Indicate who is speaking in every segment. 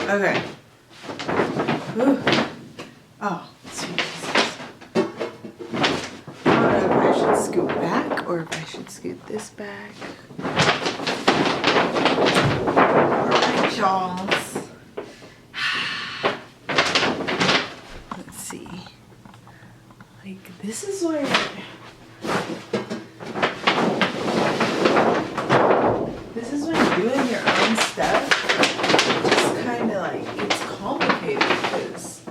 Speaker 1: Okay. Ooh. Oh, Jesus. I don't know if I should scoot back or if I should scoot this back. Alright, y'all. Let's see. Like, this is where... This is when doing your own stuff just kind of like, it's complicated because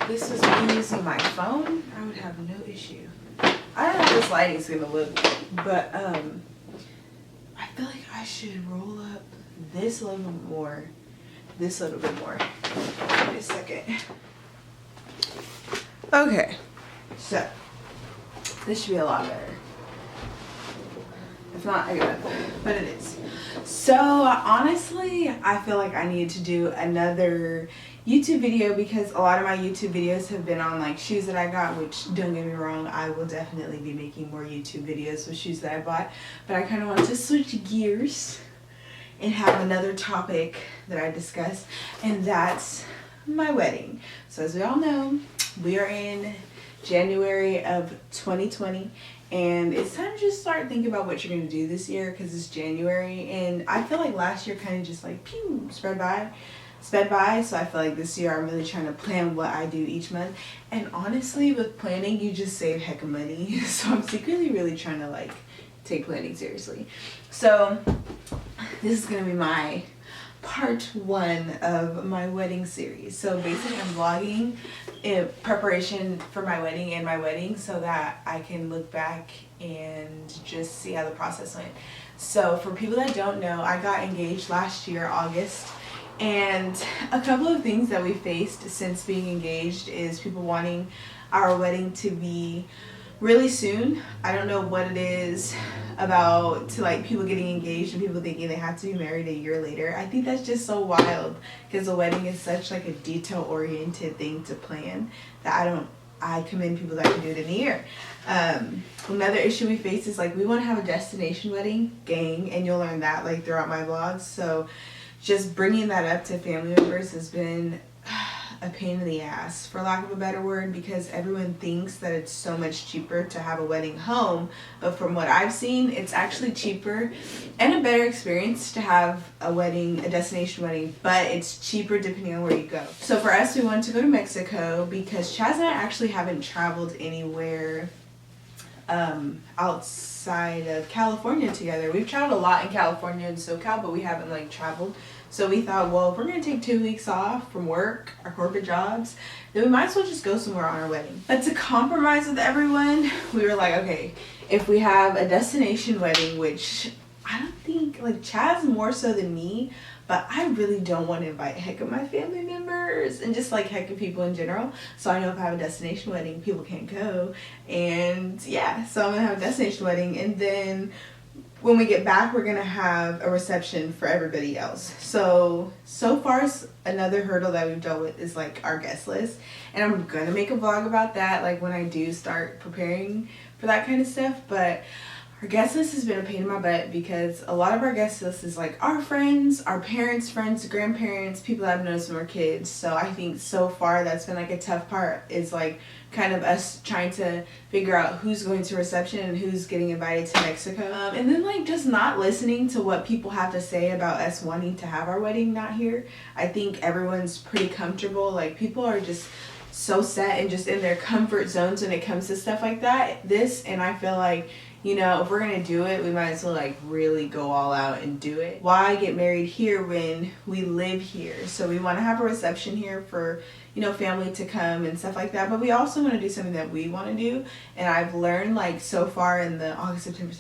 Speaker 1: this is me using my phone, I would have no issue. I don't know how this lighting's gonna look, but I feel like I should roll up this a little bit more, this a little bit more. Wait a second. Okay, so this should be a lot better. If not, I give up, but it is. So honestly, I feel like I need to do another YouTube video because a lot of my YouTube videos have been on like shoes that I got, which don't get me wrong, I will definitely be making more YouTube videos with shoes that I bought, but I kind of want to switch gears and have another topic that I discussed, and that's my wedding. So as we all know, we are in January of 2020. And it's time to just start thinking about what you're going to do this year because it's January. And I feel like last year kind of just like pew, sped by. So I feel like this year I'm really trying to plan what I do each month. And honestly, with planning, you just save heck of money. So I'm secretly really trying to like take planning seriously. So this is going to be my part 1 of my wedding series. So basically I'm vlogging in preparation for my wedding and my wedding so that I can look back and just see how the process went. So for people that don't know, I got engaged last year, August, and a couple of things that we faced since being engaged is people wanting our wedding to be really soon. I don't know what it is about to like people getting engaged and people thinking they have to be married a year later. I think that's just so wild because a wedding is such like a detail oriented thing to plan that I commend people that can do it in a year. Another issue we face is like we want to have a destination wedding, gang, and you'll learn that like throughout my vlogs. So just bringing that up to family members has been a pain in the ass, for lack of a better word, because everyone thinks that it's so much cheaper to have a wedding home, but from what I've seen, it's actually cheaper and a better experience to have a wedding, a destination wedding, but it's cheaper depending on where you go. So for us, we wanted to go to Mexico because Chaz and I actually haven't traveled anywhere outside of California together. We've traveled a lot in California and SoCal, but we haven't like traveled. So we thought, well, if we're going to take 2 weeks off from work, our corporate jobs, then we might as well just go somewhere on our wedding. But to compromise with everyone, we were like, okay, if we have a destination wedding, which I don't think, like Chaz more so than me, but I really don't want to invite heck of my family members and just like heck of people in general. So I know if I have a destination wedding, people can't go. And yeah, so I'm going to have a destination wedding, and then when we get back, we're going to have a reception for everybody else. So far, another hurdle that we've dealt with is like our guest list. And I'm going to make a vlog about that, like when I do start preparing for that kind of stuff. But our guest list has been a pain in my butt because a lot of our guest list is like our friends, our parents' friends, grandparents, people that I've known since we were kids. So I think so far that's been like a tough part, is like kind of us trying to figure out who's going to reception and who's getting invited to Mexico. And then like just not listening to what people have to say about us wanting to have our wedding not here. I think everyone's pretty comfortable. Like people are just so set and just in their comfort zones when it comes to stuff like that. And I feel like, you know, if we're gonna do it, we might as well like really go all out and do it. Why get married here when we live here? So we want to have a reception here for, you know, family to come and stuff like that, but we also want to do something that we want to do. And I've learned like so far in the August, September,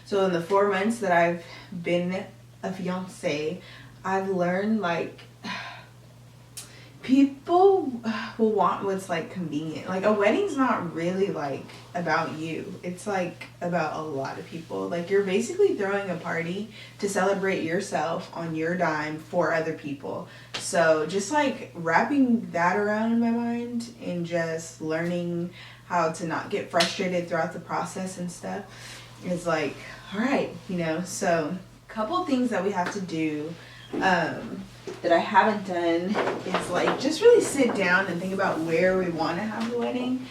Speaker 1: so in the 4 months that I've been a fiancé, I've learned like people will want what's like convenient. Like a wedding's not really like about you. It's like about a lot of people. Like you're basically throwing a party to celebrate yourself on your dime for other people. So just like wrapping that around in my mind and just learning how to not get frustrated throughout the process and stuff is like, all right, you know. So a couple things that we have to do that I haven't done is like just really sit down and think about where we want to have the wedding.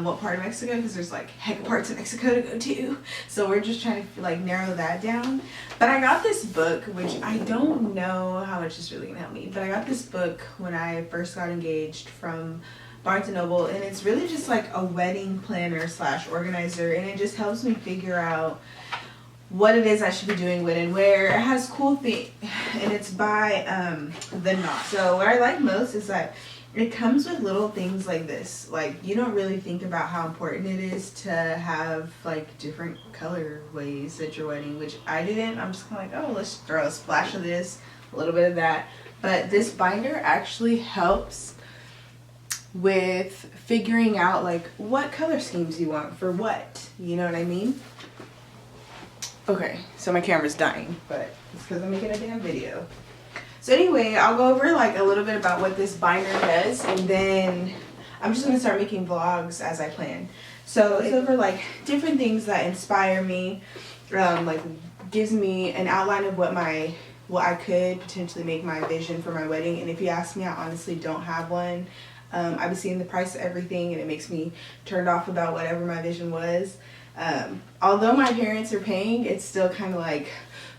Speaker 1: What part of Mexico, because there's like heck of parts of Mexico to go to, so we're just trying to like narrow that down. But I got this book, which I don't know how much it's really gonna help me, but I got this book when I first got engaged from Barnes & Noble, and it's really just like a wedding planner / organizer, and it just helps me figure out what it is I should be doing when and where. It has cool things, and it's by The Knot. So what I like most is that it comes with little things like this. Like, you don't really think about how important it is to have like different colorways at your wedding, which I didn't. I'm just kind of like, oh, let's throw a splash of this, a little bit of that. But this binder actually helps with figuring out like what color schemes you want for what. You know what I mean? Okay, so my camera's dying, but it's because I'm making a damn video. So anyway, I'll go over like a little bit about what this binder does, and then I'm just gonna start making vlogs as I plan. So it's over like different things that inspire me, like gives me an outline of what I could potentially make my vision for my wedding. And if you ask me, I honestly don't have one. I've been seeing the price of everything, and it makes me turned off about whatever my vision was. Although my parents are paying, it's still kind of like,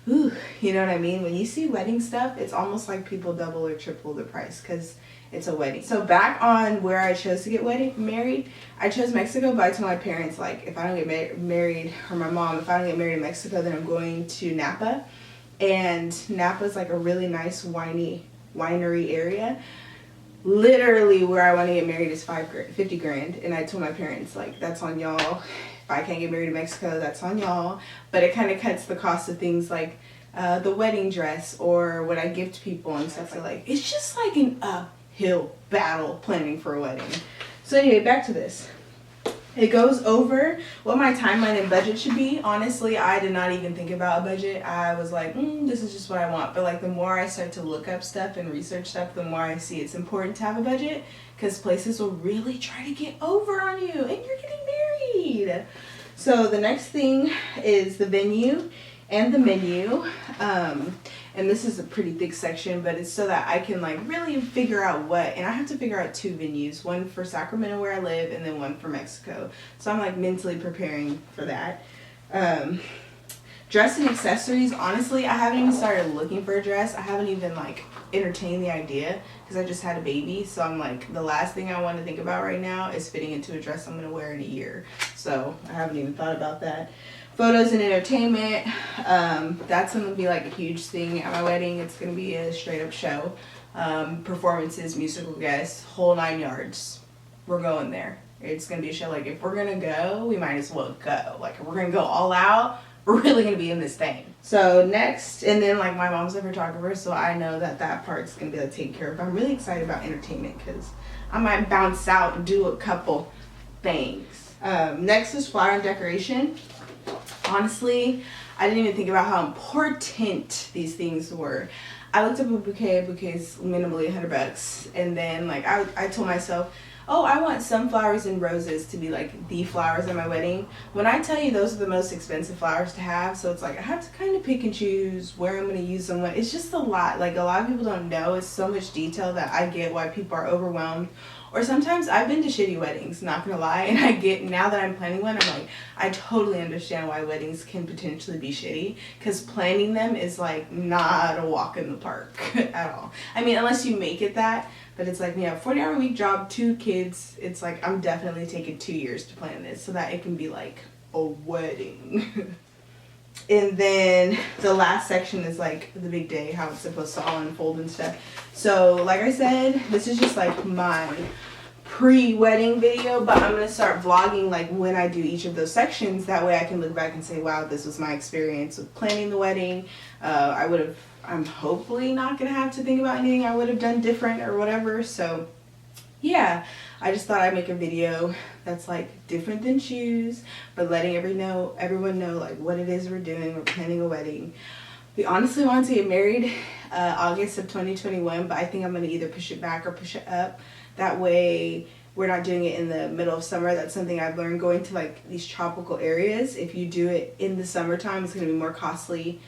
Speaker 1: ooh, you know what I mean? When you see wedding stuff, it's almost like people double or triple the price because it's a wedding. So back on where I chose to get married, I chose Mexico, but I told my parents, like, if I don't get married, or my mom, if I don't get married in Mexico, then I'm going to Napa. And Napa is like a really nice winery area. Literally where I want to get married is 50 grand. And I told my parents, like, that's on y'all. If I can't get married in Mexico, that's on y'all. But it kind of cuts the cost of things like the wedding dress or what I gift people and stuff. So like, it's just like an uphill battle planning for a wedding. So anyway, back to this. It goes over what my timeline and budget should be. Honestly, I did not even think about a budget. I was like, this is just what I want. But like the more I start to look up stuff and research stuff, the more I see it's important to have a budget, because places will really try to get over on you and you're getting married. So the next thing is the venue and the menu. And this is a pretty thick section, but it's so that I can like really figure out what, and I have to figure out 2 venues, one for Sacramento where I live and then one for Mexico. So I'm like mentally preparing for that. Dress and accessories, honestly, I haven't even started looking for a dress. I haven't even like entertained the idea because I just had a baby. So I'm like, the last thing I want to think about right now is fitting into a dress I'm going to wear in a year. So I haven't even thought about that. Photos and entertainment, that's going to be like a huge thing at my wedding. It's going to be a straight up show. Performances, musical guests, whole 9 yards. We're going there. It's going to be a show. Like, if we're going to go, we might as well go. Like, if we're going to go all out, we're really going to be in this thing. So next, and then like my mom's a photographer, so I know that part's going to be like taken care of. I'm really excited about entertainment because I might bounce out and do a couple things. Next is flower and decoration. Honestly, I didn't even think about how important these things were. I looked up a bouquet. Bouquet's minimally $100, and then like I told myself, oh, I want sunflowers and roses to be like the flowers at my wedding. When I tell you those are the most expensive flowers to have, so it's like I have to kind of pick and choose where I'm going to use them. It's just a lot. Like, a lot of people don't know. It's so much detail that I get why people are overwhelmed. Or sometimes I've been to shitty weddings, not gonna lie, and I get, now that I'm planning one, I'm like, I totally understand why weddings can potentially be shitty, because planning them is like not a walk in the park at all. I mean, unless you make it that, but it's like, 40-hour week job, 2 kids, it's like, I'm definitely taking 2 years to plan this so that it can be like a wedding. And then the last section is like the big day, how it's supposed to all unfold and stuff. So like I said, this is just like my pre-wedding video, but I'm going to start vlogging like when I do each of those sections. That way I can look back and say, wow, this was my experience with planning the wedding. I'm hopefully not going to have to think about anything I would have done different or whatever. So yeah, I just thought I'd make a video that's like different than shoes, but letting everyone know like what it is we're doing. We're planning a wedding. We honestly wanted to get married August of 2021, but I think I'm going to either push it back or push it up. That way we're not doing it in the middle of summer. That's something I've learned going to like these tropical areas. If you do it in the summertime, it's going to be more costly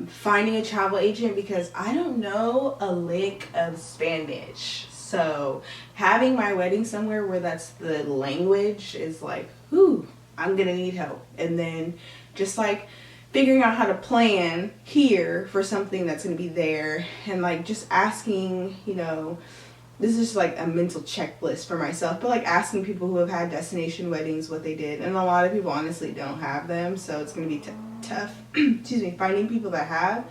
Speaker 1: finding a travel agent because I don't know a lick of Spanish. So having my wedding somewhere where that's the language is like, whew, I'm gonna need help. And then just like figuring out how to plan here for something that's gonna be there, and like just asking, you know, this is just like a mental checklist for myself, but like asking people who have had destination weddings what they did, and a lot of people honestly don't have them, so it's gonna be tough excuse me, finding people that have.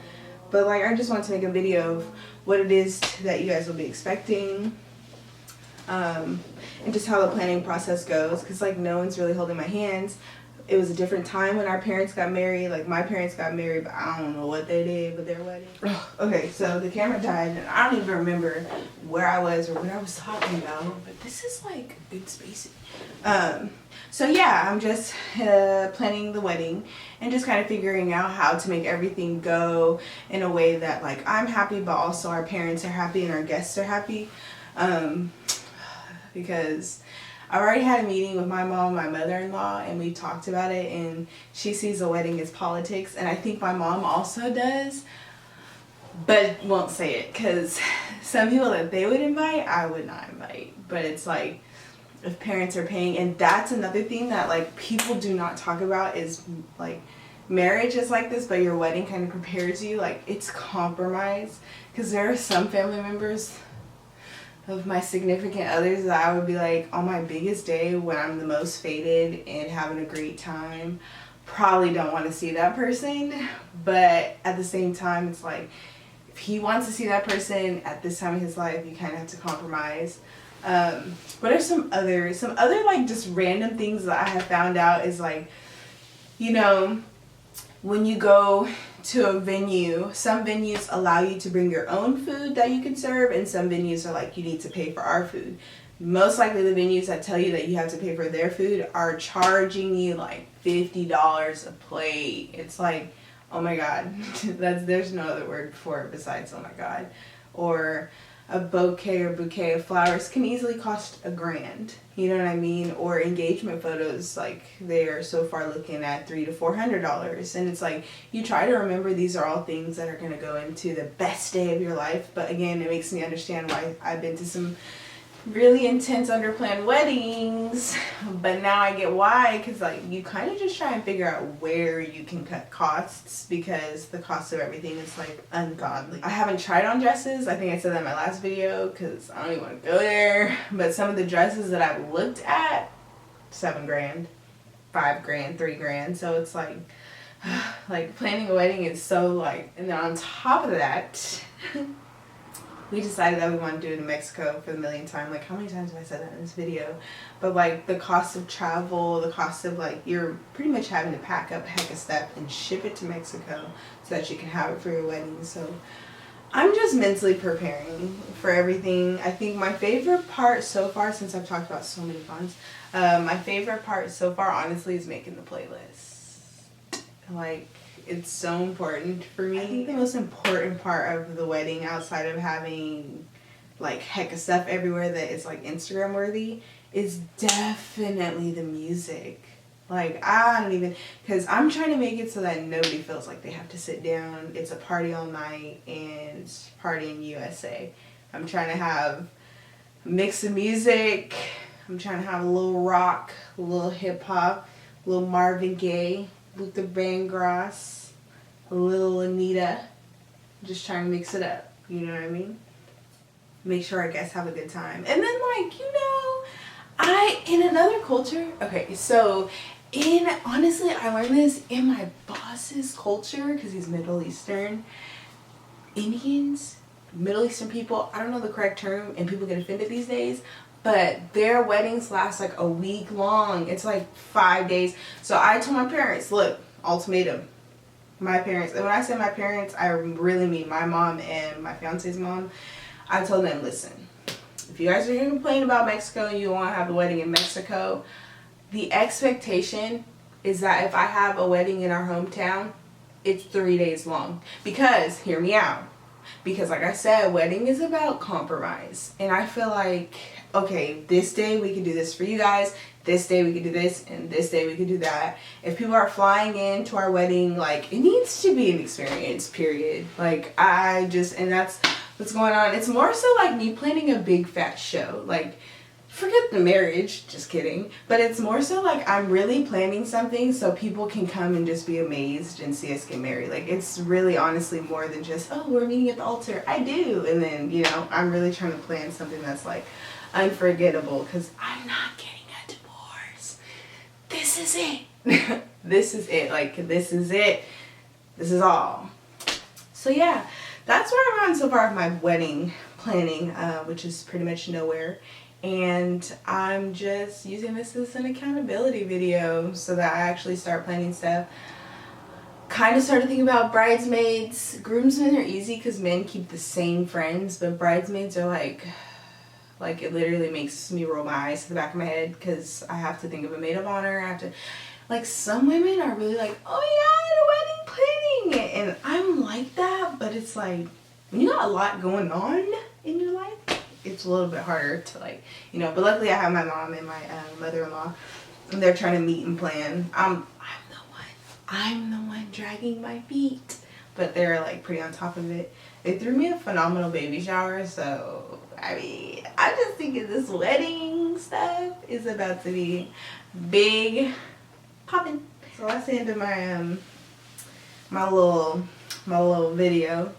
Speaker 1: But like I just want to make a video of what it is that you guys will be expecting, and just how the planning process goes, because like no one's really holding my hands. It was a different time when our parents got married. Like my parents got married, but I don't know what they did with their wedding. Okay, so the camera died and I don't even remember where I was or what I was talking about, but this is like good spacing. So yeah, I'm just planning the wedding and just kind of figuring out how to make everything go in a way that like I'm happy, but also our parents are happy and our guests are happy. Because I already had a meeting with my mom and my mother-in-law, and we talked about it, and she sees a wedding as politics, and I think my mom also does, but won't say it, because some people that they would invite, I would not invite. But it's like, if parents are paying, and that's another thing that like people do not talk about, is like marriage is like this, but your wedding kind of prepares you, like it's compromise, because there are some family members of my significant others that I would be like, on my biggest day when I'm the most faded and having a great time, probably don't want to see that person. But at the same time, it's like, if he wants to see that person at this time of his life, you kind of have to compromise. What are some other like just random things that I have found out is like, you know, when you go to a venue, some venues allow you to bring your own food that you can serve, and some venues are like, you need to pay for our food. Most likely the venues that tell you that you have to pay for their food are charging you like $50 a plate. It's like, oh my god. There's no other word for it besides oh my god. Or a bouquet of flowers can easily cost $1,000, you know what I mean? Or engagement photos, like they are so far looking at $300 to $400, and it's like, you try to remember these are all things that are going to go into the best day of your life. But again, it makes me understand why I've been to some really intense underplanned weddings, but now I get why, because like you kind of just try and figure out where you can cut costs, because the cost of everything is like ungodly. I haven't tried on dresses. I think I said that in my last video because I don't even want to go there, but some of the dresses that I've looked at, $7,000, $5,000, $3,000. So it's like planning a wedding is so like, and then on top of that we decided that we want to do it in Mexico for the millionth time. Like, how many times have I said that in this video? But like the cost of travel, the cost of like, you're pretty much having to pack up a heck of stuff and ship it to Mexico so that you can have it for your wedding. So I'm just mentally preparing for everything. I think my favorite part so far, since I've talked about so many funds, my favorite part so far honestly is making the playlist. Like, it's so important for me. I think the most important part of the wedding, outside of having like heck of stuff everywhere that is like Instagram worthy, is definitely the music. Like, I don't even, because I'm trying to make it so that nobody feels like they have to sit down. It's a party all night, and it's party in USA. I'm trying to have a mix of music. I'm trying to have a little rock, a little hip hop, a little Marvin Gaye, Luther Vandross, a little Anita. Just trying to mix it up, you know what I mean? Make sure our guests have a good time. And then like, you know, in another culture, okay, so honestly, I learned this in my boss's culture, because he's Middle Eastern. Indians, Middle Eastern people, I don't know the correct term, and people get offended these days, but their weddings last like a week long. It's like 5 days. So I told my parents, look, ultimatum. My parents, and when I say my parents, I really mean my mom and my fiance's mom. I told them, listen, if you guys are going to complain about Mexico and you want to have the wedding in Mexico, the expectation is that if I have a wedding in our hometown, it's 3 days long. Because, hear me out, because like I said, wedding is about compromise. And I feel like, okay, this day we can do this for you guys. this day we could do this, and this day we could do that. If people are flying in to our wedding, like, it needs to be an experience, period. Like, and that's what's going on. It's more so like me planning a big fat show. Like, forget the marriage, just kidding. But it's more so like I'm really planning something so people can come and just be amazed and see us get married. Like, it's really honestly more than just, oh, we're meeting at the altar. I do. And then, you know, I'm really trying to plan something that's like unforgettable, because I'm not getting a divorce. This is it. This is it. Like, this is it. This is all. So yeah, that's where I'm on so far with my wedding planning, which is pretty much nowhere. And I'm just using this as an accountability video so that I actually start planning stuff. Kind of started thinking about bridesmaids. Groomsmen are easy because men keep the same friends, but bridesmaids are like it literally makes me roll my eyes to the back of my head, because I have to think of a maid of honor. I have to, like, some women are really like, oh yeah, the wedding planning, and I'm like that, but it's like, when you got a lot going on in your life, it's a little bit harder to, like, you know. But luckily I have my mom and my mother-in-law, and they're trying to meet and plan. I'm the one dragging my feet, but they're like pretty on top of it. They threw me a phenomenal baby shower, so I mean, I just think this wedding stuff is about to be big poppin'. So that's the end of my my little video.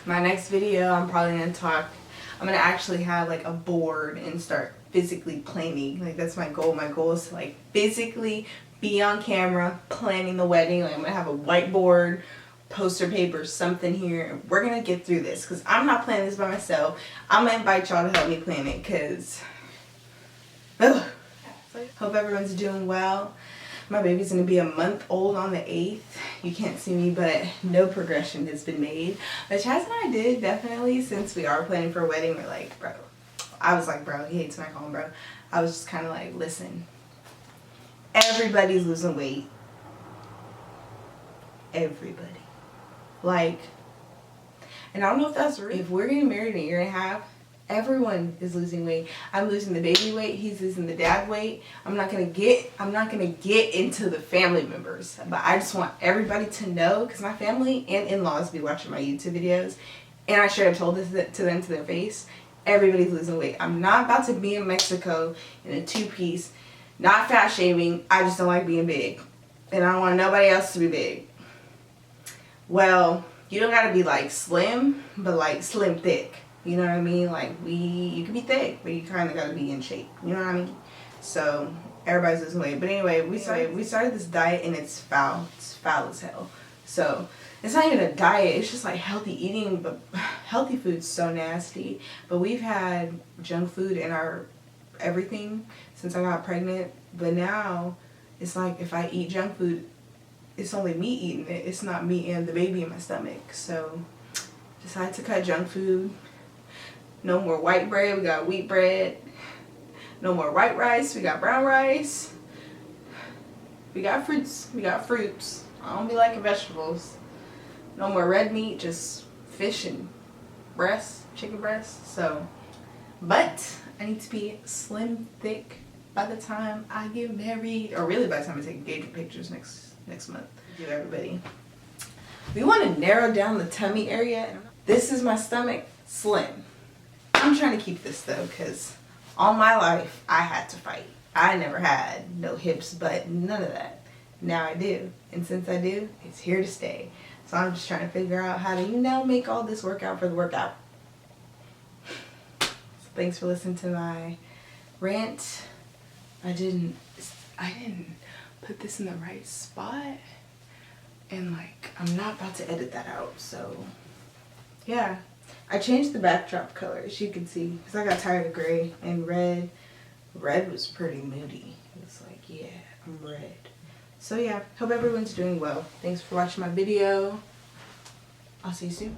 Speaker 1: My next video, I'm gonna actually have like a board and start physically planning. Like, that's my goal. My goal is to like physically be on camera planning the wedding. Like, I'm gonna have a whiteboard, poster paper, something here, and we're gonna get through this, because I'm not planning this by myself. I'm gonna invite y'all to help me plan it, because hope everyone's doing well. My baby's gonna be a month old on the 8th. You can't see me, but no progression has been made. But Chaz and I did definitely, since we are planning for a wedding, we're like, bro. I was like, bro, he hates when I call him bro. I was just kind of like, listen, everybody's losing weight. Everybody. Like, and I don't know if that's real. If we're getting married in a year and a half, everyone is losing weight. I'm losing the baby weight. He's losing the dad weight. I'm not gonna get into the family members, but I just want everybody to know, because my family and in-laws be watching my YouTube videos, and I should have told this to them to their face. Everybody's losing weight. I'm not about to be in Mexico in a 2-piece, not fat shaming. I just don't like being big, and I don't want nobody else to be big. Well, you don't gotta be like slim, but like slim thick. You know what I mean? Like, you can be thick, but you kind of got to be in shape. You know what I mean? So, everybody's losing weight. But anyway, we started this diet, and it's foul. It's foul as hell. So, it's not even a diet. It's just like healthy eating, but healthy food's so nasty. But we've had junk food in our everything since I got pregnant. But now, it's like if I eat junk food, it's only me eating it. It's not me and the baby in my stomach. So, decided to cut junk food. No more white bread, we got wheat bread. No more white rice, we got brown rice. We got fruits, I don't be liking vegetables. No more red meat, just fish and breast, chicken breast. So, but I need to be slim, thick by the time I get married, or really by the time I take engagement pictures next month. Give everybody. We want to narrow down the tummy area. This is my stomach, slim. I'm trying to keep this though, because all my life I had to fight. I never had no hips, but none of that. Now I do. And since I do, it's here to stay. So I'm just trying to figure out how to, make all this work out for the workout. So thanks for listening to my rant. I didn't put this in the right spot. And like, I'm not about to edit that out. So yeah. I changed the backdrop color, as you can see, because I got tired of gray and red. Red was pretty moody. It was like, yeah, I'm red. So yeah, hope everyone's doing well. Thanks for watching my video. I'll see you soon.